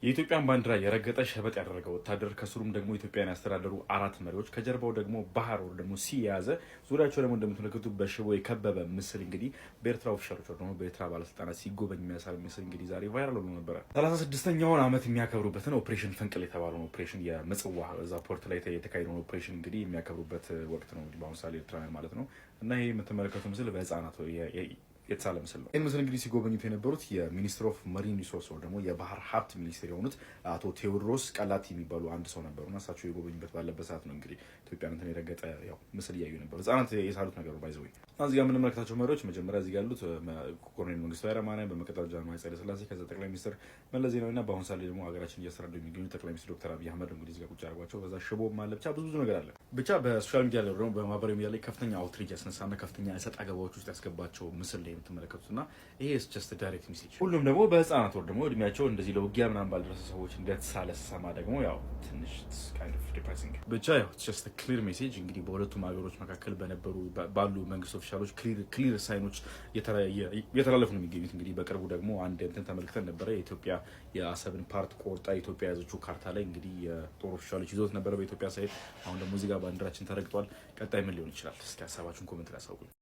የኢትዮጵያን ባንዲራ የረገጠ ሸበጥ ያደረገ ወታደር ከስሩም ደግሞ ኢትዮጵያን ያስተዳደሩ አራት መሪዎች ከጀርባው ደግሞ ባህር ወር ደግሞ ሲ የያዘ ዙሪያቸው ደግሞ እንደምትመለከቱት በሽቦ የከበበ ምስል እንግዲህ በኤርትራ ኦፊሻሎች ደግሞ በኤርትራ ባለስልጣናት ሲጎበኝ የሚያሳይ ምስል እንግዲህ ዛሬ ቫይራል ሆኖ ነበረ። 36ኛውን ዓመት የሚያከብሩበትን ኦፕሬሽን ፈንቅል የተባለውን ኦፕሬሽን የምጽዋ እዛ ፖርት ላይ የተካሄደውን ኦፕሬሽን እንግዲህ የሚያከብሩበት ወቅት ነው እንግዲህ በአሁኑ ሰዓት ኤርትራውያን ማለት ነው። እና ይሄ የምትመለከቱ ምስል በህፃናት የተሳለ ምስል ነው። ይህን ምስል እንግዲህ ሲጎበኙት የነበሩት የሚኒስትር ኦፍ መሪን ሪሶርስ ደግሞ የባህር ሀብት ሚኒስቴር የሆኑት አቶ ቴዎድሮስ ቀላቲ የሚባሉ አንድ ሰው ነበሩና እሳቸው የጎበኙበት ባለበት ሰዓት ነው እንግዲህ ኢትዮጵያን እንትን የረገጠ ምስል እያዩ ነበሩ። ህጻናት የሳሉት ነገር ባይዘው እዚህ ጋር የምንመለከታቸው መሪዎች መጀመሪያ እዚህ ጋር ያሉት ኮሎኔል መንግስቱ ኃይለማርያም፣ በመቀጠል ጃንሆይ ኃይለ ሥላሴ፣ ከዛ ጠቅላይ ሚኒስትር መለስ ዜናዊና በአሁኑ ሰዓት ደግሞ ሀገራችን እያስተዳደሩ የሚገኙ ጠቅላይ ሚኒስትር ዶክተር አብይ አህመድ እንግዲህ እዚህ ጋር ቁጭ አድርጓቸው ከዛ ሽቦም አለ ብቻ ብዙ ነገር አለ። ብቻ በሶሻል ሚዲያ ላይ ደግሞ በማህበራዊ ሚዲያ ላይ ከፍተኛ አውትሪች ያስነሳና ከፍተኛ እሰጥ አገባዎች ውስጥ ያስገባቸው ምስል ላይ የምትመለከቱትና ይሄ ጀስት ዳይሬክት ሜሴጅ ሁሉም ደግሞ በህፃናት ወር ደግሞ እድሜያቸው እንደዚህ ለውጊያ ምናምን ባልደረሰ ሰዎች እንደተሳለ ስሰማ ደግሞ ያው ትንሽ ካይንድ ኦፍ ዲፕሬሲንግ ብቻ ያው ጀስት ክሊር ሜሴጅ እንግዲህ በሁለቱም ሀገሮች መካከል ባሉ መንግስት ኦፊሻሎች ክሊር ሳይኖች እየተላለፉ ነው የሚገኙት። እንግዲህ በቅርቡ ደግሞ አንድ እንትን ተመልክተን ነበረ። የኢትዮጵያ የአሰብን ፓርት ቆርጣ ኢትዮጵያ የያዘችው ካርታ ላይ እንግዲህ የጦር ኦፊሻሎች ይዞት ነበረ በኢትዮጵያ ሳይድ። አሁን ደግሞ እዚህ ጋር ባንዲራችን ተረግጧል። ቀጣይ ምን ሊሆን ይችላል? እስኪ ሀሳባችሁን ኮሜንት ላይ አሳውቁኝ።